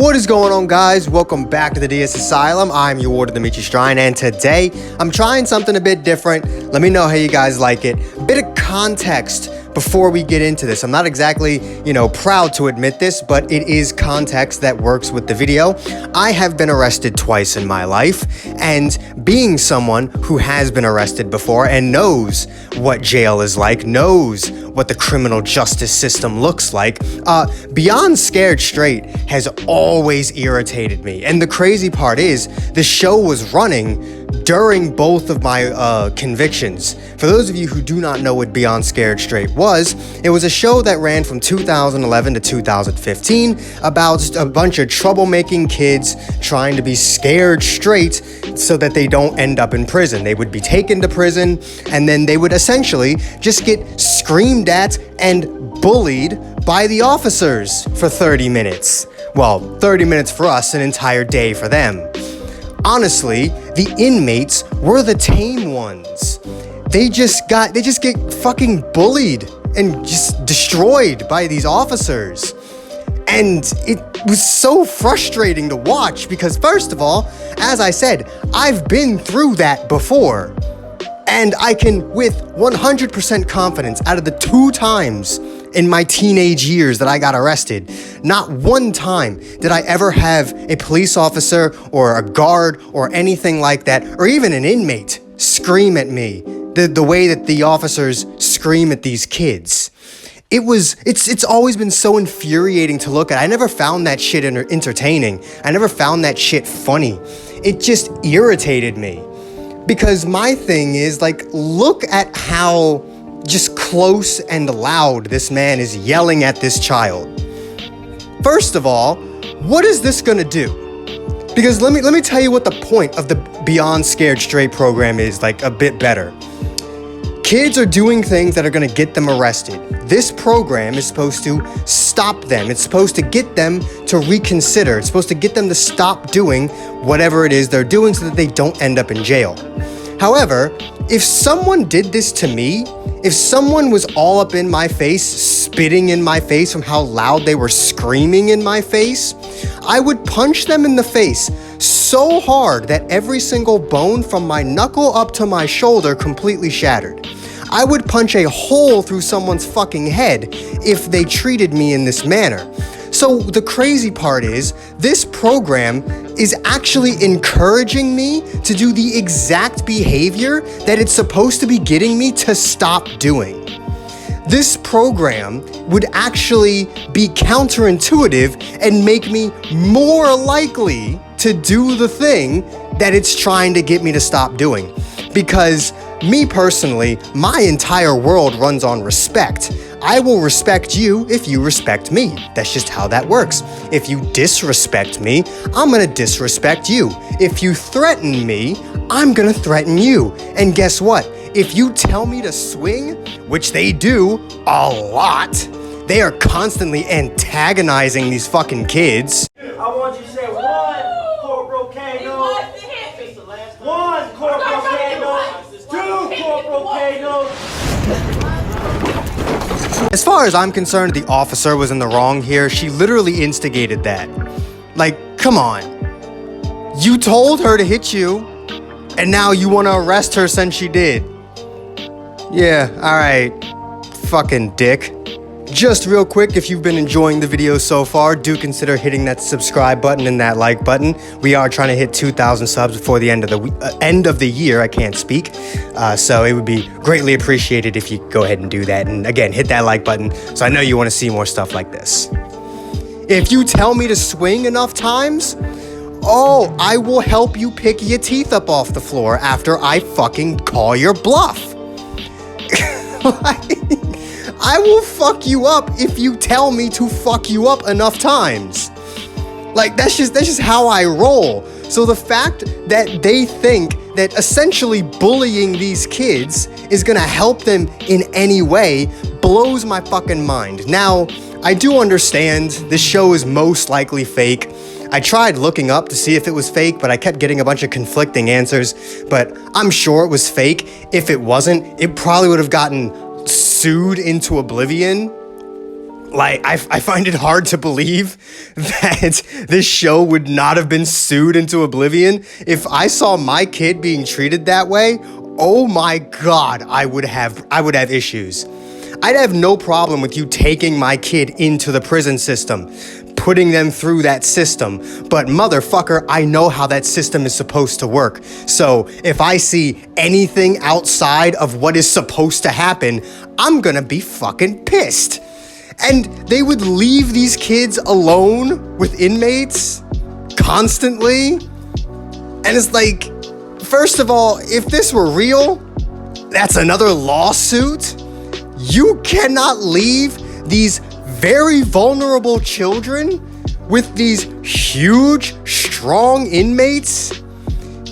What is going on, guys? Welcome back to the DS Asylum. I'm your warden, Dimitri Strine, and today I'm trying something a bit different. Let me know how you guys like it. A bit of context before we get into this. I'm not exactly, proud to admit this, but it is context that works with the video. I have been arrested twice in my life, and being someone who has been arrested before and knows what jail is like, knows what the criminal justice system looks like, Beyond Scared Straight has always irritated me. And the crazy part is, the show was running during both of my convictions. For those of you who do not know what Beyond Scared Straight was, it was a show that ran from 2011 to 2015 about a bunch of troublemaking kids trying to be scared straight so that they don't end up in prison. They would be taken to prison, and then they would essentially just get screamed at and bullied by the officers for 30 minutes. Well, 30 minutes for us, an entire day for them. Honestly, the inmates were the tame ones. They just get fucking bullied and just destroyed by these officers. And it was so frustrating to watch because, first of all, as I said, I've been through that before. And I can, with 100% confidence, out of the 2 times in my teenage years that I got arrested, not one time did I ever have a police officer or a guard or anything like that, or even an inmate, scream at me the way that the officers scream at these kids. It's always been so infuriating to look at. I never found that shit entertaining. I never found that shit funny. It just irritated me. Because my thing is, look at how just close and loud this man is yelling at this child. First of all, what is this gonna do? Because let me tell you what the point of the Beyond Scared Straight program is, a bit better. Kids are doing things that are gonna get them arrested. This program is supposed to stop them. It's supposed to get them to reconsider. It's supposed to get them to stop doing whatever it is they're doing so that they don't end up in jail. However, if someone did this to me, if someone was all up in my face, spitting in my face from how loud they were screaming in my face, I would punch them in the face so hard that every single bone from my knuckle up to my shoulder completely shattered. I would punch a hole through someone's fucking head if they treated me in this manner. So the crazy part is, this program is actually encouraging me to do the exact behavior that it's supposed to be getting me to stop doing. This program would actually be counterintuitive and make me more likely to do the thing that it's trying to get me to stop doing. Because me personally, my entire world runs on respect. I will respect you if you respect me. That's just how that works. If you disrespect me, I'm gonna disrespect you. If you threaten me, I'm gonna threaten you. And guess what? If you tell me to swing, which they do a lot, they are constantly antagonizing these fucking kids. I want you to say one, Corporal Kano. One, Corporal Kano. 2, Corporal Kano. As far as I'm concerned, the officer was in the wrong here. She literally instigated that. Come on. You told her to hit you, and now you want to arrest her since she did. Yeah, alright. Fucking dick. Just real quick, if you've been enjoying the video so far, do consider hitting that subscribe button and that like button. We are trying to hit 2,000 subs before the end of the year. I can't speak, so it would be greatly appreciated if you go ahead and do that. And again, hit that like button, so I know you want to see more stuff like this. If you tell me to swing enough times, I will help you pick your teeth up off the floor after I fucking call your bluff. I will fuck you up if you tell me to fuck you up enough times. That's just how I roll. So the fact that they think that essentially bullying these kids is gonna help them in any way blows my fucking mind. Now, I do understand this show is most likely fake. I tried looking up to see if it was fake, but I kept getting a bunch of conflicting answers. But I'm sure it was fake. If it wasn't, it probably would have gotten sued into oblivion. Like, I find it hard to believe that this show would not have been sued into oblivion. If I saw my kid being treated that way, oh my God, I would have issues. I'd have no problem with you taking my kid into the prison system, putting them through that system. But motherfucker, I know how that system is supposed to work. So if I see anything outside of what is supposed to happen, I'm gonna be fucking pissed. And they would leave these kids alone with inmates constantly. And it's like, first of all, if this were real, that's another lawsuit. You cannot leave these very vulnerable children with these huge, strong inmates.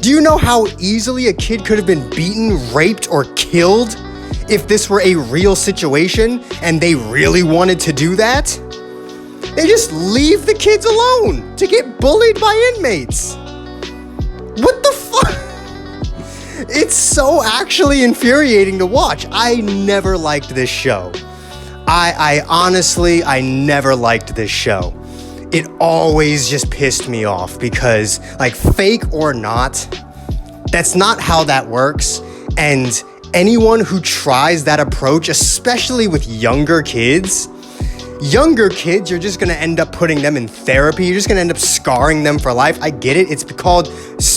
Do you know how easily a kid could have been beaten, raped, or killed if this were a real situation and they really wanted to do that? They just leave the kids alone to get bullied by inmates. What the fuck? It's so actually infuriating to watch. I never liked this show. I honestly never liked this show. It always just pissed me off because, like, fake or not, that's not how that works. And anyone who tries that approach, especially with younger kids, you're just gonna end up putting them in therapy. You're just gonna end up scarring them for life. I get it. It's called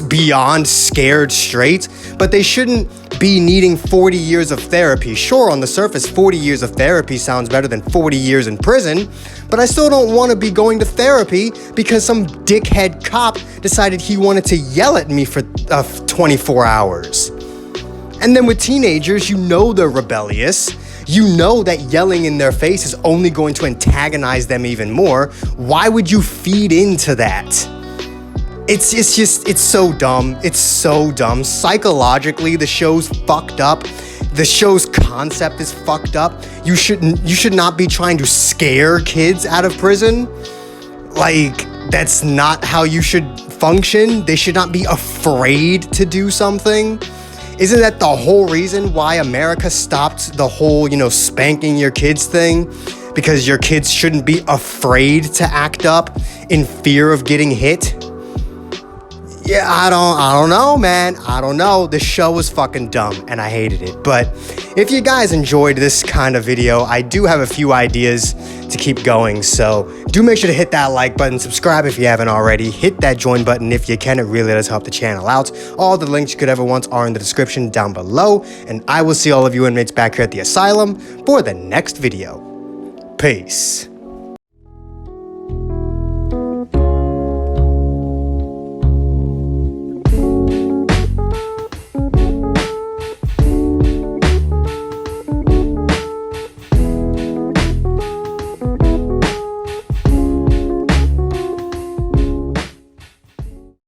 Beyond Scared Straight, but they shouldn't be needing 40 years of therapy. Sure, on the surface, 40 years of therapy sounds better than 40 years in prison, but I still don't want to be going to therapy because some dickhead cop decided he wanted to yell at me for 24 hours. And then with teenagers, you know they're rebellious. You know that yelling in their face is only going to antagonize them even more. Why would you feed into that? It's so dumb. It's so dumb. Psychologically, the show's fucked up. The show's concept is fucked up. You should not be trying to scare kids out of prison. Like, that's not how you should function. They should not be afraid to do something. Isn't that the whole reason why America stopped the whole, spanking your kids thing? Because your kids shouldn't be afraid to act up in fear of getting hit? Yeah, I don't know, man. I don't know. This show was fucking dumb and I hated it. But if you guys enjoyed this kind of video, I do have a few ideas to keep going. So do make sure to hit that like button, subscribe if you haven't already, hit that join button if you can. It really does help the channel out. All the links you could ever want are in the description down below. And I will see all of you inmates back here at the asylum for the next video. Peace.